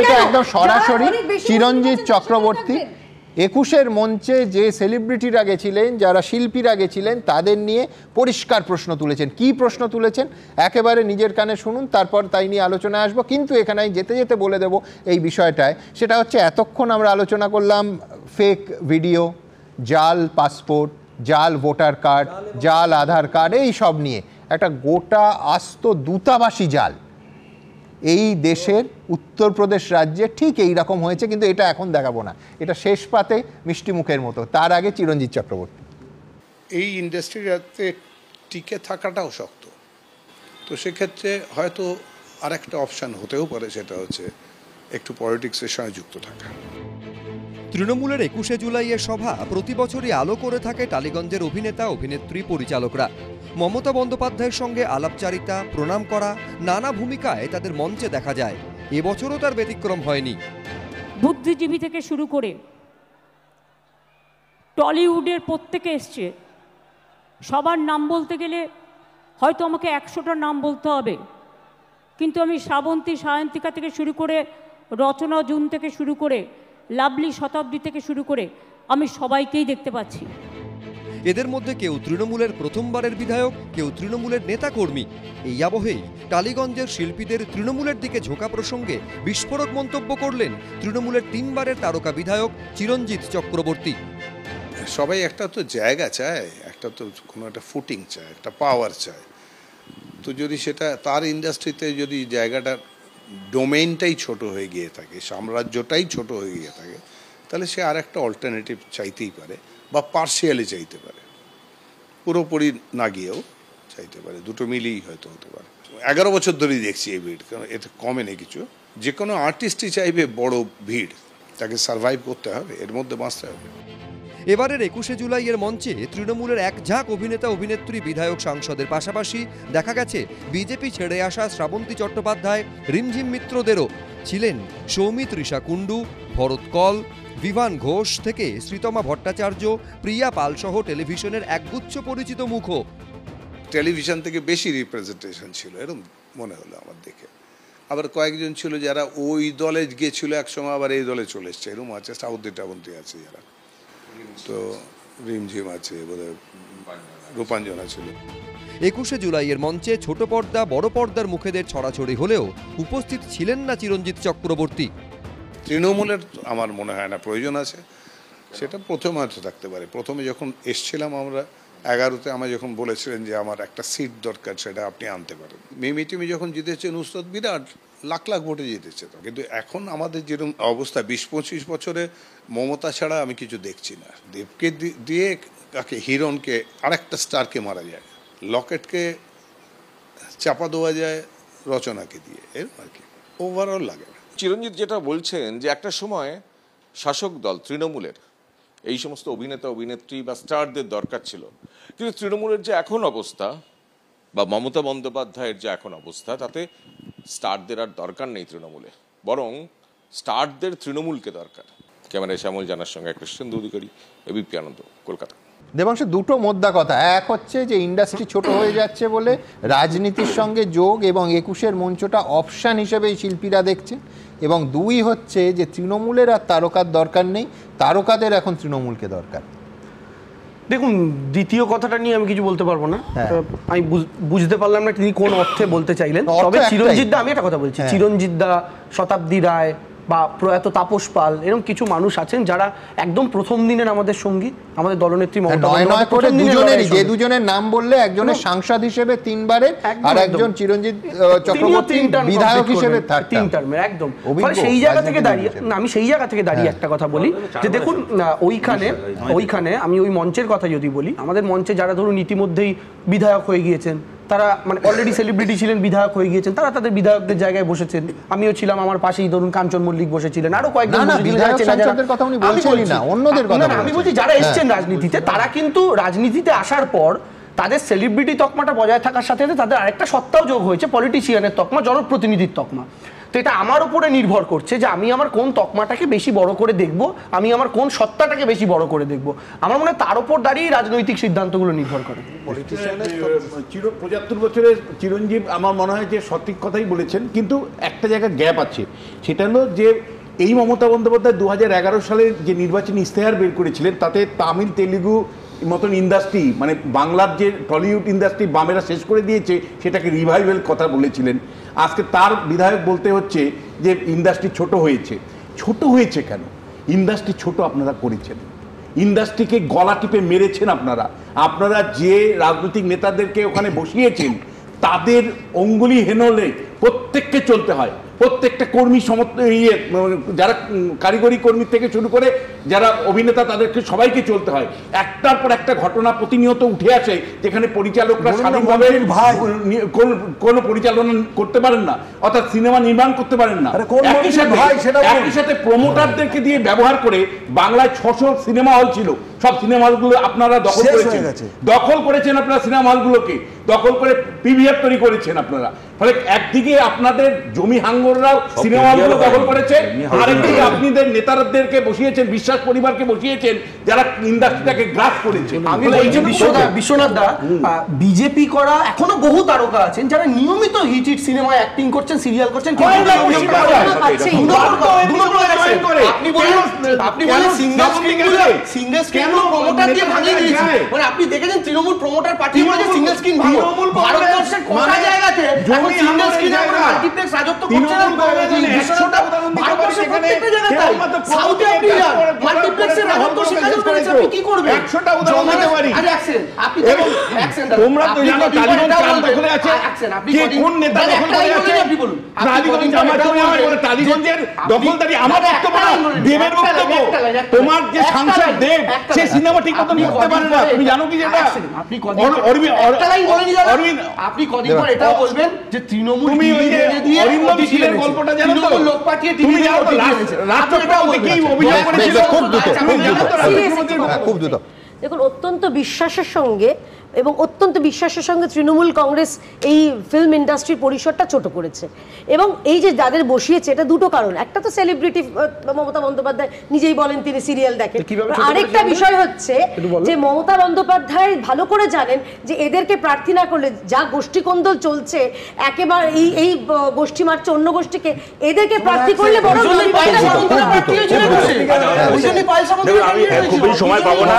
এটা একদম সরাসরি চিরঞ্জিত চক্রবর্তী ২১-এর মঞ্চে যে সেলিব্রিটিরা গেছিলেন, যারা শিল্পীরা গেছিলেন, তাদের নিয়ে পরিষ্কার প্রশ্ন তুলেছেন। কি প্রশ্ন তুলেছেন একেবারে নিজের কানে শুনুন, তারপর তাই নিয়ে আলোচনায় আসবো। কিন্তু এখানে যেতে যেতে বলে দেব এই বিষয়টায়, সেটা হচ্ছে এতক্ষণ আমরা আলোচনা করলাম ফেক ভিডিও, জাল পাসপোর্ট, জাল ভোটার কার্ড, জাল আধার কার্ড, এই সব নিয়ে একটা গোটা আস্ত দূতাবাসী জাল এই দেশের উত্তরপ্রদেশ রাজ্যে ঠিক এই রকম হয়েছে। কিন্তু এটা এখন দেখাবো না, এটা শেষ পাতে মিষ্টি মুখের মতো। তার আগে চিরঞ্জিত চক্রবর্তী। এই ইন্ডাস্ট্রিতে টিকে থাকাটাও শক্ত, তো সেক্ষেত্রে হয়তো আর একটা অপশান হতেও পারে, সেটা হচ্ছে একটু পলিটিক্সের সঙ্গে যুক্ত থাকা। তৃণমূলের ২১শে জুলাইয়ের সভা প্রতি বছরই আলো করে থাকে টালিগঞ্জের অভিনেতা অভিনেত্রী পরিচালকরা। মমতা বন্দ্যোপাধ্যায়ের সঙ্গে আলাপচারিতা, প্রণাম করা, নানা ভূমিকায় তাদের মঞ্চে দেখা যায়। এবছরও তার ব্যতিক্রম হয়নি। বুদ্ধিজীবী থেকে শুরু করে টলিউডের প্রত্যেকে এসছে। সবার নাম বলতে গেলে হয়তো আমাকে ১০০টা নাম বলতে হবে, কিন্তু আমি শ্রাবন্তী সায়ন্তিকা থেকে শুরু করে রচনা জুন থেকে শুরু করে লাভলি শতাব্দী থেকে শুরু করে আমি সবাইকেই দেখতে পাচ্ছি। এদের মধ্যে কেউ তৃণমূলের প্রথমবারের বিধায়ক, কেউ তৃণমূলের নেতাকর্মী। এই আবহেই টালিগঞ্জের শিল্পীদের তৃণমূলের দিকে ঝোঁকা প্রসঙ্গে বিস্ফোরক মন্তব্য করলেন তৃণমূলের ৩বারের তারকা বিধায়ক চিরঞ্জিত চক্রবর্তী। সবাই একটা তো জায়গা চায়, একটা তো কোনো একটা ফুটিং চায়, একটা পাওয়ার চায়। তো যদি সেটা তার ইন্ডাস্ট্রিতে যদি জায়গাটা ডোমেইনটাই ছোট হয়ে গিয়ে থাকে, সাম্রাজ্যটাই ছোট হয়ে গিয়ে থাকে, তাহলে সে আর একটা অল্টারনেটিভ চাইতেই পারে, বা পার্শিয়ালি চাইতে পারে, পুরোপুরি না গিয়েও চাইতে পারে। দুটো মিলিয়েই হয়তো হতে পারে। 11 বছর ধরেই দেখছি এই ভিড়, কারণ এটা কমে নেই কিছু। যে কোনো আর্টিস্টই চাইবে বড় ভিড়, তাকে সার্ভাইভ করতে হবে, এর মধ্যে বাঁচতে হবে। এবারের ২১শে জুলাইয়ের মঞ্চে তৃণমূলের এক ঝাঁক অভিনেতা অভিনেত্রী, বিধায়ক, সাংসদের পাশাপাশি দেখা গেছে বিজেপি ছেড়ে আসা শ্রাবন্তী চট্টোপাধ্যায়, রিমঝিম মিত্রদেরও। ছিলেন সৌমিত, ঋষা কুণ্ডু, ভরত কল, বিভান ঘোষ থেকে শ্রীতমা ভট্টাচার্য, প্রিয়া পালসহ টেলিভিশনের একগুচ্ছ পরিচিত মুখও। টেলিভিশন থেকে বেশি রিপ্রেজেন্টেশন ছিল এরকম মনে হলো আমার দেখে। আবার কয়েকজন ছিল যারা ওই দলে গিয়েছিল একসময়, আবার এই দলে চলে এসছে, এরকম আছে। সাউদ্দি টাবন্তি আছে যারা, তো রিমঝিম আছে, বোধহয় রূপাঞ্জনা ছিল। ২১শে জুলাইয়ের মঞ্চে ছোট পর্দা, বড় পর্দার মুখেদের ছড়াছড়ি হলেও উপস্থিত ছিলেন না চিরঞ্জিত চক্রবর্তী। তৃণমূলের আমার মনে হয় না প্রয়োজন আছে, সেটা প্রথমে হয়তো থাকতে পারে। প্রথমে যখন এসছিলাম আমরা 11তে, আমার যখন বলেছিলেন যে আমার একটা সিট দরকার, সেটা আপনি আনতে পারেন। মিমি যখন জিতেছেন উস্তাদ, বিরাট লাখ লাখ ভোটে জিতেছে। তো কিন্তু এখন আমাদের যেরকম অবস্থা, 20-25 বছরে মমতা ছাড়া আমি কিছু দেখছি না। দেবকে দিয়ে কাকে, হিরণকে, আরেকটা স্টারকে মারা যায়, লকেটকে চাপা দেওয়া যায় রচনাকে দিয়ে, এরকম আর কি। ওভারঅল লাগে না। চিরঞ্জিত যেটা বলছেন যে একটা সময় শাসক দল তৃণমূলের এই সমস্ত অভিনেতা অভিনেত্রী বা স্টারদের দরকার ছিল, কিন্তু তৃণমূলের যে এখন অবস্থা বা মমতা বন্দ্যোপাধ্যায়ের যে এখন অবস্থা, তাতে স্টারদের আর দরকার নেই তৃণমূলে, বরং স্টারদের তৃণমূলকে দরকার। ক্যামেরায় শ্যামল জানার সঙ্গে কৃষ্ণেন্দু অধিকারী, এবিপি আনন্দ, কলকাতা। দেবাংশু, দুটো মোদ্দা কথা। এক হচ্ছে যে ইন্ডাস্ট্রি ছোট হয়ে যাচ্ছে বলে রাজনীতির সঙ্গে যোগ এবং ২১-এর মঞ্চটা অপশান হিসেবে শিল্পীরা দেখছে, এবং ২ হচ্ছে যে তৃণমূলের আর তারকার দরকার নেই, তারকাদের এখন তৃণমূলকে দরকার। দেখুন, দ্বিতীয় কথাটা নিয়ে আমি কিছু বলতে পারবো না। আমি বুঝতে পারলাম না তিনি কোন অর্থে বলতে চাইলেন। তবে চিরঞ্জিত দা, আমি একটা কথা বলছি, চিরঞ্জিত দা, শতাব্দী রায় বা প্রয়াত তাপস পাল, এরকম কিছু মানুষ আছেন যারা একদম প্রথম দিনের আমাদের সঙ্গী, আমাদের দলনেত্রী মমতা বন্দ্যোপাধ্যায়। যে দুজনের নাম বললে, একজনের সাংসদ হিসেবে 3 বারের, আর একজন চিরঞ্জিত চক্রবর্তী বিধায়ক হিসেবে 3 টার্মের, একদম। সেই জায়গা থেকে দাঁড়িয়ে আমি সেই জায়গা থেকে দাঁড়িয়ে একটা কথা বলি যে দেখুন, ওইখানে আমি ওই মঞ্চের কথা যদি বলি, আমাদের মঞ্চে যারা ধরুন ইতিমধ্যেই বিধায়ক হয়ে গিয়েছেন, তারা মানে অলরেডি সেলিব্রিটি ছিলেন, বিধায়ক হয়ে গিয়েছেন, তারা তাদের বিধায়কদের জায়গায় বসেছেন। আমিও ছিলাম, আমার পাশেই ধরুন কাঞ্চন মল্লিক বসেছিলেন, আরো কয়েকজন। আমি বলছি যারা এসছেন রাজনীতিতে, তারা কিন্তু রাজনীতিতে আসার পর তাদের সেলিব্রিটি তকমাটা বজায় থাকার সাথে সাথে তাদের আরেকটা সত্তাও যোগ হয়েছে, পলিটিশিয়ানের তকমা, জনপ্রতিনিধির তকমা। তো এটা আমার উপরে নির্ভর করছে যে আমি আমার কোন তকমাটাকে বেশি বড় করে দেখব, আমি আমার কোন সত্তাটাকে বেশি বড় করে দেখব। আমার মনে হয় তার উপর দাঁড়িয়ে রাজনৈতিক সিদ্ধান্তগুলো নির্ভর করে। 75 বছরের চিরঞ্জীব আমার মনে হয় যে সঠিক কথাই বলেছেন, কিন্তু একটা জায়গায় গ্যাপ আছে। সেটা হলো যে এই মমতা বন্দ্যোপাধ্যায় 2011 সালে যে নির্বাচনী ইশতেহার বের করেছিলেন, তাতে তামিল তেলেগু মতন ইন্ডাস্ট্রি, মানে বাংলার যে টলিউড ইন্ডাস্ট্রি বামেরা শেষ করে দিয়েছে, সেটাকে রিভাইভাল কথা বলেছিলেন। আজকে তার বিধায়ক বলতে হচ্ছে যে ইন্ডাস্ট্রি ছোট হয়েছে। ছোট হয়েছে কেন? ইন্ডাস্ট্রি ছোট আপনারা করেছেন, ইন্ডাস্ট্রিকে গলা টিপে মেরেছেন আপনারা। আপনারা যে রাজনৈতিক নেতাদেরকে ওখানে বসিয়েছেন তাদের অঙ্গুলি হেনলে প্রত্যেককে চলতে হয়, প্রত্যেকটা কর্মী যারা কারিগরি কর্মী থেকে শুরু করে যারা অভিনেতা তাদেরকে সবাইকে চলতে হয়। একটার পর একটা ঘটনা প্রতিনিয়ত উঠে আসে যেখানে পরিচালকরা স্বাধীনভাবে কোনো পরিচালনা করতে পারেন না, অর্থাৎ সিনেমা নির্মাণ করতে পারেন না। একই সাথে প্রমোটারদেরকে দিয়ে ব্যবহার করে বাংলায় 600 সিনেমা হল ছিল, সব সিনেমা হলগুলো আপনারা দখল করেছেন আপনারা সিনেমা হলগুলোকে দখল করে পিভিআর তৈরি করেছেন আপনারা। ফলে একদিকে আপনাদের জমি হাঙ্গররাও সিনেমা হলগুলো দখল করেছে, আরেকদিকে আপনাদের নেতাদেরকে বসিয়েছেন, বিশ্বাস পরিবারকে বসিয়েছেন যারা ইন্ডাস্ট্রিটাকে গ্রাস করেছে। আমি বলছি বিশ্বনাথ দা, বিজেপি করা এখনো বহু তারকা আছেন যারা নিয়মিত হিট হিট সিনেমায় অ্যাক্টিং করছেন, সিরিয়াল করছেন। আপনি বলেন সিঙ্গেল স্ক্রিন প্রমোটার দিয়ে ভাঙিয়ে দিয়েছে, মানে আপনি দেখেছেন তৃণমূল প্রমোটার পার্টি বলেছে সিঙ্গেল স্ক্রিন ভাঙো। ভারতবর্ষের কোটা জায়গাতে এখন সিঙ্গেল স্ক্রিনে আমরা মাল্টিপ্লেক্স রাজত্ব করছে না। ভারতবর্ষের প্রত্যেকটা জায়গায় সাউথে আপনি মাল্টিপ্লেক্সের রাজত্ব শেখানো করেছে। আপনি কি করবেন? 100টা উদাহরণ দিতে পারি। আরে অ্যাকশন আপনি অ্যাকশন তোমরা তো জানো টালিগঞ্জ কার দখলে আছে, কে কোন নেতা দখল করে আছে? আপনি বলুন টালিগঞ্জ আমার তুমি বলে টালিগঞ্জের দখলদারি আমার বক্তব্য না, দেবের বক্তব্য। তোমার যে সাংসদ দেব সে সিনেমা ঠিক মতন করতে পারে না, তুমি জানো কি যেটা? আপনি কদিন আপনি কদিন পর এটাও বলবেন যে তৃণমূল তুমি ওই যে অরিন্দম শীলের গল্পটা জানো তো? লোক পাঠিয়ে তুমি জানো তো রাষ্ট্রপতিকেই অভিযোগ করেছিল। খুব দ্রুত দেখুন, অত্যন্ত বিশ্বাসের সঙ্গে তৃণমূল কংগ্রেস এই ফিল্ম ইন্ডাস্ট্রির পরিসরটা ছোট করেছে। এবং এই যে যাদের বসিয়েছে, এটা দুটো কারণ। একটা তো সেলিব্রিটি, মমতা বন্দ্যোপাধ্যায় নিজেই বলেন তিনি সিরিয়াল দেখেন। আরেকটা বিষয় হচ্ছে যে মমতা বন্দ্যোপাধ্যায় ভালো করে জানেন যে এদেরকে প্রার্থী না করলে যা গোষ্ঠীকন্দল চলছে, একেবারে এই গোষ্ঠী মারছে অন্য গোষ্ঠীকে, এদেরকে প্রার্থী করলে বড় সময় পাবো না।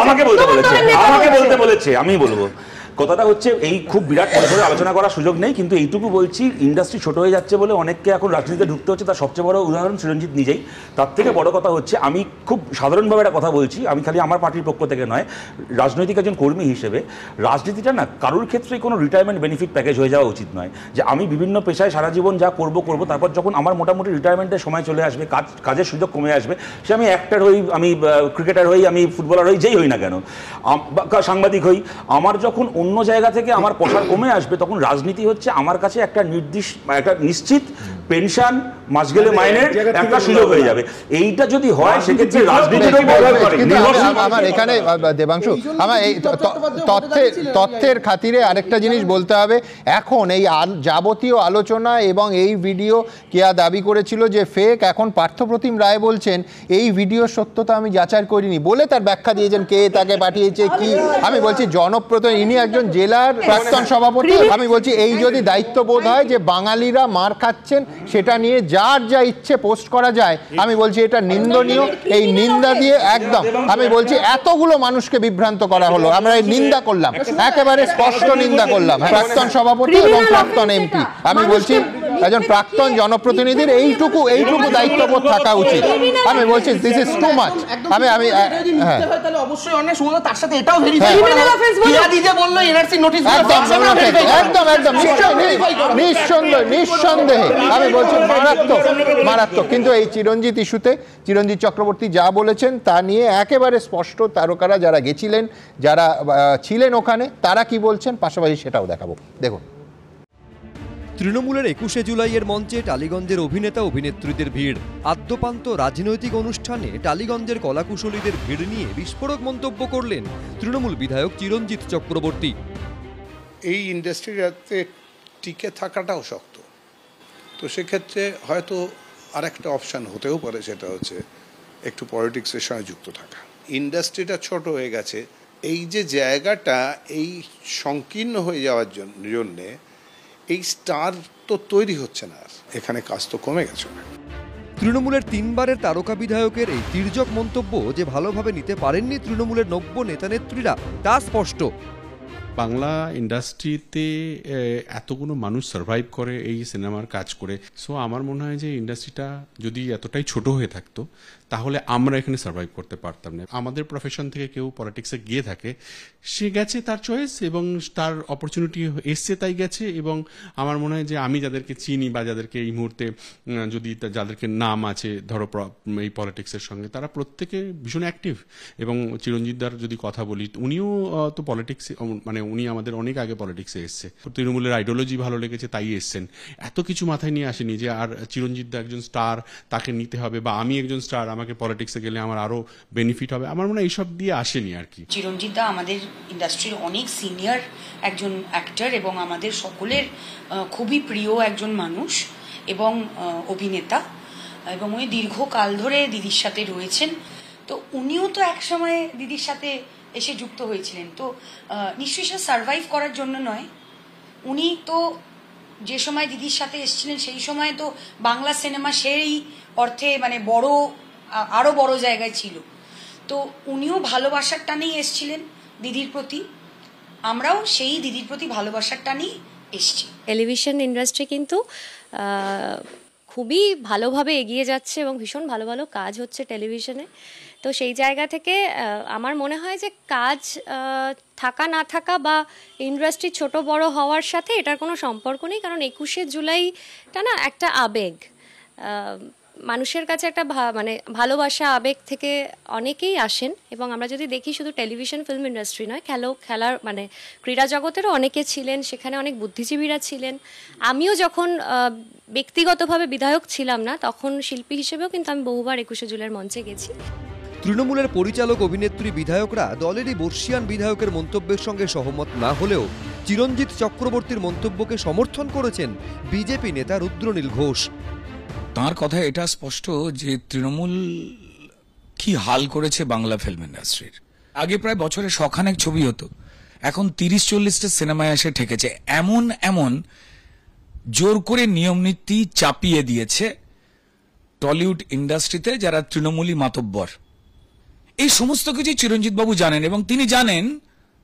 আমাকে বলতে বলেছে, আমি বলবো। কথাটা হচ্ছে এই খুব বিরাট করে আলোচনা করার সুযোগ নেই, কিন্তু এইটুকু বলছি, ইন্ডাস্ট্রি ছোট হয়ে যাচ্ছে বলে অনেককে এখন রাজনীতিতে ঢুকতে হচ্ছে। তার সবচেয়ে বড় উদাহরণ চিরঞ্জিত নিজেই। তার থেকে বড় কথা হচ্ছে, আমি খুব সাধারণভাবে একটা কথা বলছি, আমি খালি আমার পার্টির পক্ষ থেকে নয়, রাজনৈতিক একজন কর্মী হিসেবে রাজনীতিটা না কারোর ক্ষেত্রেই কোনো রিটায়ারমেন্ট বেনিফিট প্যাকেজ হয়ে যাওয়া উচিত নয়। যে আমি বিভিন্ন পেশায় সারা জীবন যা করবো, তারপর যখন আমার মোটামুটি রিটায়ারমেন্টের সময় চলে আসবে, কাজের সুযোগ কমে আসবে, সে আমি অ্যাক্টর হই, আমি ক্রিকেটার হই, আমি ফুটবলার হই, যেই হই না কেন, সাংবাদিক হই, আমার যখন অন্য জায়গা থেকে আমার পয়সা কমে আসবে, তখন রাজনীতি হচ্ছে আমার কাছে একটা নিশ্চিত পেনশন, মাস গেলে মাইনের একটা সুযোগ হয়ে যাবে। এইটা যদি হয় সেক্ষেত্রে আমার এখানে দেবাংশু, আমার এই তথ্যের খাতিরে আরেকটা জিনিস বলতে হবে। এখন এই যাবতীয় আলোচনা এবং এই ভিডিও কেয়া দাবি করেছিল যে ফেক, এখন পার্থপ্রতিম রায় বলছেন এই ভিডিওর সত্যতা আমি যাচাই করিনি বলে তার ব্যাখ্যা দিয়েছেন কে তাকে পাঠিয়েছে কি। আমি বলছি জনপ্রতিনিধি, ইনি একজন জেলার প্রাক্তন সভাপতি। আমি বলছি এই যদি দায়িত্ববোধ হয় যে বাঙালিরা মার খাচ্ছেন সেটা নিয়ে যার যা ইচ্ছে পোস্ট করা যায়, আমি বলছি এটা নিন্দনীয়। এই নিন্দা দিয়ে একদম আমি বলছি এতগুলো মানুষকে বিভ্রান্ত করা হলো, আমরা এই নিন্দা করলাম, একেবারে স্পষ্ট নিন্দা করলাম প্রাক্তন সভাপতি এবং প্রাক্তন এমপি। আমি বলছি একজন প্রাক্তন জনপ্রতিনিধির এইটুকু দায়িত্ববোধ থাকা উচিত। আমি বলছি দিস ইজ টু মাচ। আমি হ্যাঁ অবশ্যই অনেক সময় তার সাথে এটাও ভেরিফাই করা বললো এনআরসি নোটিশ একদম নিঃসন্দেহে আমি বলছি মারাত্মক। কিন্তু এই চিরঞ্জিত ইস্যুতে চিরঞ্জিত চক্রবর্তী যা বলেছেন তা নিয়ে একেবারে স্পষ্ট। তারকারা যারা গেছিলেন, যারা ছিলেন ওখানে, তারা কি বলছেন পাশাপাশি সেটাও দেখাবো, দেখুন। তৃণমূলের 21শে জুলাইয়ের মঞ্চে টালিগঞ্জের অভিনেতা অভিনেত্রীদের ভিড়। আদ্যপান্ত রাজনৈতিক অনুষ্ঠানে টালিগঞ্জের কলাকুশলীদের ভিড় নিয়ে বিস্ফোরক মন্তব্য করলেন তৃণমূল বিধায়ক চিরঞ্জিত চক্রবর্তী। এই ইন্ডাস্ট্রিটাতে টিকে থাকাটাও শক্ত। তো সেক্ষেত্রে হয়তো আর একটা অপশান হতেও পারে, সেটা হচ্ছে একটু পলিটিক্সের সঙ্গে যুক্ত থাকা। ইন্ডাস্ট্রিটা ছোট হয়ে গেছে, এই যে জায়গাটা এই সংকীর্ণ হয়ে যাওয়ার জন্যে এই স্টার তো তৈরি হচ্ছে না, আর এখানে কাজ তো কমে গেছে। তৃণমূলের 3 বারের তারকা বিধায়কের এই তির্যক মন্তব্য যে ভালোভাবে নিতে পারেননি তৃণমূলের নব্য নেতানেত্রীরা তা স্পষ্ট। বাংলা ইন্ডাস্ট্রিতে এতগুলো মানুষ সার্ভাইভ করে এই সিনেমার কাজ করে, সো আমার মনে হয় যে ইন্ডাস্ট্রিটা যদি এতটাই ছোট হয়ে থাকতো তাহলে আমরা এখানে সার্ভাইভ করতে পারতাম না। আমাদের প্রফেশন থেকে কেউ পলিটিক্সে গিয়ে থাকে, সে গেছে তার চয়েস এবং তার অপরচুনিটি এসছে তাই গেছে। এবং আমার মনে হয় যে আমি যাদেরকে চিনি বা যাদেরকে এই মুহূর্তে যদি যাদেরকে নাম আছে ধরো এই পলিটিক্সের সঙ্গে, তারা প্রত্যেকে ভীষণ অ্যাক্টিভ। এবং চিরঞ্জিতদার যদি কথা বলি, উনিও তো পলিটিক্স, মানে উনি আমাদের অনেক আগে পলিটিক্সে এসছে, তৃণমূলের আইডিওলজি ভালো লেগেছে তাই এসছেন। এত কিছু মাথায় নিয়ে আসেনি যে আর চিরঞ্জিতদা একজন স্টার, তাকে নিতে হবে, বা আমি একজন স্টার, আমাকে পলিটিক্সে গেলে আমার আরো বেনিফিট হবে। আমার মনে হয় এইসব দিয়ে আসেনি আর কি। চিরঞ্জিতদা আমাদের ইন্ডাস্ট্রির অনেক সিনিয়র একজন অ্যাক্টর এবং আমাদের সকলের খুবই প্রিয় একজন মানুষ এবং অভিনেতা, এবং উনি দীর্ঘকাল ধরে দিদির সাথে রয়েছেন। তো উনিও তো একসময় দিদির সাথে এসে যুক্ত হয়েছিলেন, তো নিশ্চয়ই সে সার্ভাইভ করার জন্য নয়। উনি তো যে সময় দিদির সাথে এসেছিলেন সেই সময় তো বাংলা সিনেমা সেই অর্থে মানে বড়, আরো বড় জায়গায় ছিল। তো উনিও ভালোবাসার টানেই এসেছিলেন দিদির প্রতি, আমরাও সেই দিদির প্রতি ভালোবাসার টানেই এসেছি। টেলিভিশন ইন্ডাস্ট্রি কিন্তু খুবই ভালোভাবে এগিয়ে যাচ্ছে এবং ভীষণ ভালো ভালো কাজ হচ্ছে টেলিভিশনে। তো সেই জায়গা থেকে আমার মনে হয় যে কাজ থাকা না থাকা বা ইন্ডাস্ট্রি ছোট বড় হওয়ার সাথে এটার কোনো সম্পর্ক নেই। কারণ 21শে জুলাইটা না একটা আবেগ, মানুষের কাছে একটা মানে ভালোবাসা আবেগ থেকে অনেকেই আসেন। এবং আমরা যদি দেখি শুধু টেলিভিশন ফিল্ম ইন্ডাস্ট্রি নয়, খেলার মানে ক্রীড়া জগতেরও অনেকে ছিলেন, সেখানে অনেক বুদ্ধিজীবীরা ছিলেন। আমিও যখন ব্যক্তিগতভাবে বিধায়ক ছিলাম না, তখন শিল্পী হিসেবেও কিন্তু আমি বহুবার 21শে জুলাইয়ের মঞ্চে গেছি। তৃণমূলের পরিচালক, অভিনেত্রী, বিধায়করা দলেরই বর্ষিয়ান বিধায়কের মন্তব্যের সঙ্গে সহমত না হলেও চিরঞ্জিত চক্রবর্তীর মন্তব্যকে সমর্থন করেছেন বিজেপি নেতা রুদ্রনীল ঘোষ। তাঁর কথা এটা স্পষ্ট যে তৃণমূল কি হাল করেছে বাংলা ফিল্ম ইন্ডাস্ট্রির। আগে প্রায় বছরে শখানেক ছবি হতো, এখন 30-40টা সিনেমায় এসে ঠেকেছে। এমন জোর করে নিয়ম নীতি চাপিয়ে দিয়েছে টলিউড ইন্ডাস্ট্রিতে যারা তৃণমূলী মাতব্বর। এই সমস্ত কিছু চিরঞ্জিত বাবু জানেন এবং তিনি জানেন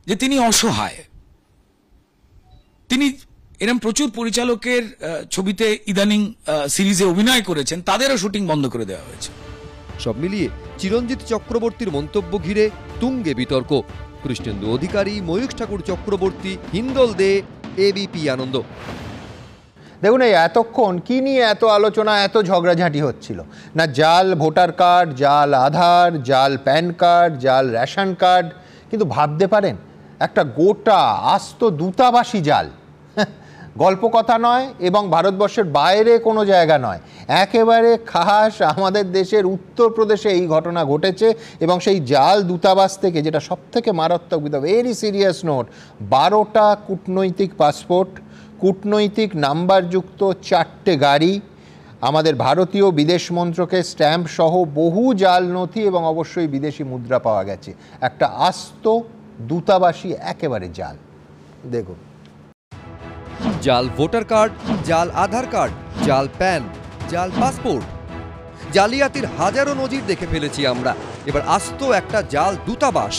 যে তিনি অসহায়। তিনি এরকম প্রচুর পরিচালকের ছবিতে ইদানিং সিরিজে অভিনয় করেছেন, তাদেরও শুটিং বন্ধ করে দেওয়া হয়েছে। সব মিলিয়ে চিরঞ্জিত চক্রবর্তীর মন্তব্য ঘিরে তুঙ্গে বিতর্ক। কৃষ্ণেন্দু অধিকারী, ময়ূখ ঠাকুর চক্রবর্তী, হিন্দল দে, এবিপি আনন্দ। দেখুন, এই এতক্ষণ কি নিয়ে এত আলোচনা, এত ঝগড়াঝাঁটি হচ্ছিল না? জাল ভোটার কার্ড, জাল আধার, জাল প্যান কার্ড, জাল রেশন কার্ড। কিন্তু ভাবতে পারেন একটা গোটা আস্ত দূতাবাসী জাল, গল্প কথা নয় এবং ভারতবর্ষের বাইরে কোনো জায়গা নয়, একেবারে খাস আমাদের দেশের উত্তরপ্রদেশে এই ঘটনা ঘটেছে। এবং সেই জাল দূতাবাস থেকে, যেটা সবথেকে মারাত্মক, with a very serious note, 12টা কূটনৈতিক পাসপোর্ট, কূটনৈতিক নাম্বারযুক্ত 4টে গাড়ি, আমাদের ভারতীয় বিদেশ মন্ত্রকের স্ট্যাম্প সহ বহু জাল নথি এবং অবশ্যই বিদেশি মুদ্রা পাওয়া গেছে। একটা আস্ত দূতাবাসী একেবারে জাল। দেখুন, জাল ভোটার কার্ড, জাল আধার কার্ড, জাল প্যান, জাল পাসপোর্ট, জালিয়াতির হাজারো নজির দেখে ফেলেছি আমরা। এবার আস্ত একটা জাল দূতাবাস,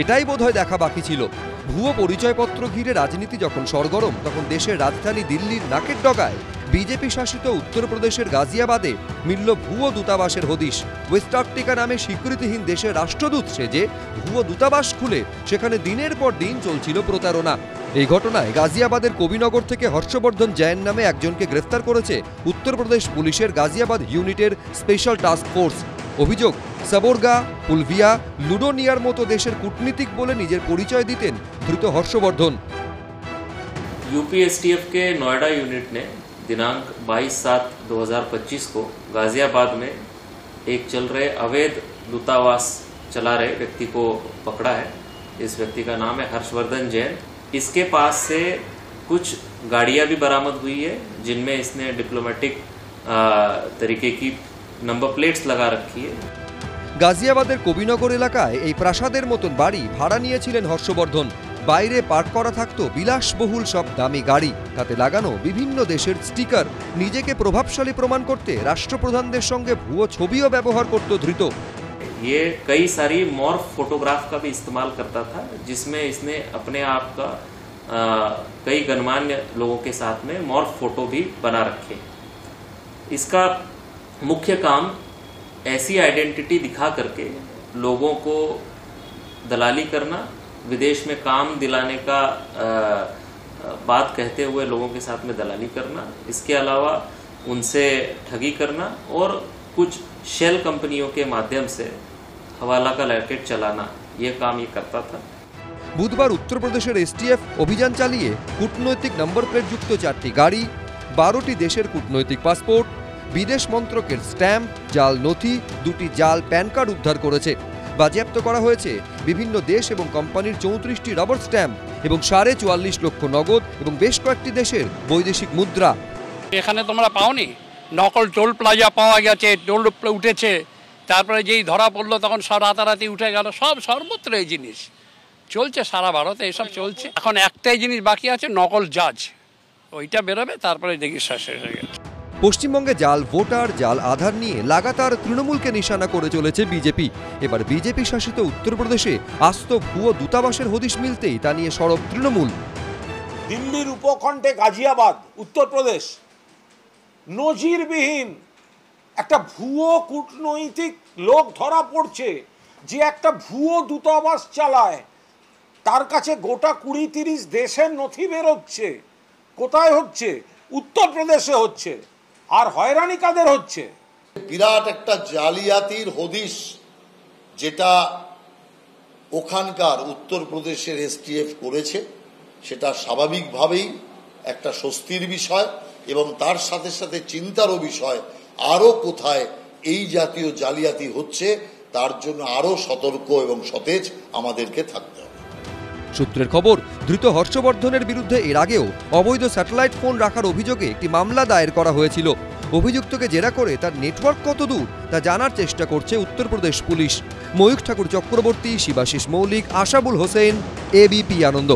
এটাই বোধহয় দেখা বাকি ছিল। ভুয়ো পরিচয়পত্র ঘিরে রাজনীতি যখন সরগরম, তখন দেশের রাজধানী দিল্লির নাকের ডগায় বিজেপি শাসিত উত্তরপ্রদেশের গাজিয়াবাদে মিলল ভুয়ো দূতাবাসের হদিশ। ওয়েস্ট আফ্রিকা নামে স্বীকৃতিহীন দেশের রাষ্ট্রদূত সেজে ভুয়ো দূতাবাস খুলে সেখানে দিনের পর দিন চলছিল প্রতারণা। এই ঘটনায় গাজিয়াবাদের কবিনগর থেকে হর্ষবর্ধন জৈন নামে একজনকে গ্রেফতার করেছে উত্তরপ্রদেশ পুলিশের গাজিয়াবাদ ইউনিটের স্পেশাল টাস্ক ফোর্স। অভিযোগ, সাবোরগা, পুলভিয়া, লুডোনিয়ার মতো দেশের কূটনীতিক বলে নিজের পরিচয় দিতেন ধৃত হর্ষবর্ধন। यूपीएसटीएफ के नोएडा यूनिट ने दिनांक 22/7/2025 को गाजियाबाद में एक चल रहे अवैध दूतावास चला रहे व्यक्ति को पकड़ा है। इस व्यक्ति का नाम है हर्षवर्धन जैन इसके पास से कुछ गाड़ियां भी बरामद हुई है जिनमें इसने डिप्लोमेटिक तरीके की नंबर प्लेट्स लगा रखी है। গাজিয়াবাদের কবিনগর এলাকায় এই প্রাসাদের মতন বাড়ি ভাড়া নিয়েছিলেন হর্ষবর্ধন। বাইরে পার্ক করা থাকতো বিলাসবহুল সব দামি গাড়ি, তাতে লাগানো বিভিন্ন দেশের স্টিকার। নিজেকে প্রভাবশালী প্রমাণ করতে রাষ্ট্রপ্রধানদের সঙ্গে ভুয়ো ছবিও ব্যবহার করত ধৃত। ये कई सारी मॉर्फ फोटोग्राफ का भी इस्तेमाल करता था, जिसमें इसने अपने आप का कई गणमान्य लोगों के साथ में मॉर्फ फोटो भी बना रखे। इसका मुख्य काम ऐसी आइडेंटिटी दिखा करके लोगों को दलाली करना, विदेश में काम दिलाने का बात कहते हुए लोगों के साथ में दलाली करना, इसके अलावा उनसे ठगी करना और कुछ शेल कंपनियों के माध्यम से हवाला का रैकेट चलाना, ये काम ये करता था। বুধবার উত্তরপ্রদেশের এসটিএফ অভিযান চালিয়ে কূটনৈতিক নম্বর প্লেটযুক্ত 4টি গাড়ি, 12টি দেশের কূটনৈতিক পাসপোর্ট, বিদেশ মন্ত্রকের স্ট্যাম্প, জাল নথি, 2টি জাল প্যান কার্ড উদ্ধার করেছে। বাজেয়াপ্ত করা হয়েছে বিভিন্ন দেশ এবং কোম্পানির 34টি রবার স্ট্যাম্প এবং 44.5 লক্ষ নগদ এবং বেশ কয়েকটি দেশের বৈদেশিক মুদ্রা। এখানে তোমরা পাওনি, নকল টোল প্লাজা পাওয়া গেছে, টোল উঠেছে, তারপরে যেই ধরা পড়লো তখন সব রাতারাতি উঠে গেল, সব সর্বত্র এই জিনিস চলছে, সারা ভারতে এসব চলছে। এখন একটাই জিনিস বাকি আছে, নকল জাজ, ওইটা বেরোবে, তারপরে দেখি শেষ হয়ে গেছে। পশ্চিমবঙ্গে জাল ভোটার, জাল আধার নিয়ে লাগাতার তৃণমূলকে নিশানা করে চলেছে বিজেপি। এবার বিজেপি শাসিত উত্তরপ্রদেশে আস্ত ভুয়ো দূতাবাসের হদিশ মিলতেই তা নিয়ে সরব তৃণমূল। দিল্লির উপকণ্ঠে গাজিয়াবাদ, উত্তরপ্রদেশ, নজিরবিহীন একটা ভুয়ো কূটনৈতিক লোক ধরা পড়ছে, যে একটা ভুয়ো দূতাবাস চালায়। তার কাছে গোটা 20-30 দেশের নথি বেরোচ্ছে। কোথায় হচ্ছে? উত্তরপ্রদেশে হচ্ছে। আর হয়রানি কাদের হচ্ছে? বিরাট একটা জালিয়াতির হদিশ, যেটা ওখানকার উত্তরপ্রদেশের এসটিএফ করেছে, সেটা স্বাভাবিকভাবেই একটা স্বস্তির বিষয় এবং তার সাথে সাথে চিন্তারও বিষয়। আরও কোথায় এই জাতীয় জালিয়াতি হচ্ছে, তার জন্য আরও সতর্ক এবং সতেজ আমাদেরকে থাকতে হবে। সূত্রের খবর, ধৃত হর্ষবর্ধনের বিরুদ্ধে এর আগেও অবৈধ স্যাটেলাইট ফোন রাখার অভিযোগে একটি মামলা দায়ের করা হয়েছিল। অভিযুক্তকে জেরা করে তার নেটওয়ার্ক কত দূর তা জানার চেষ্টা করছে উত্তরপ্রদেশ পুলিশ। ময়ূখ ঠাকুর চক্রবর্তী, শিবাশিস মৌলিক, আশাবুল হোসেন, এবিপি আনন্দ।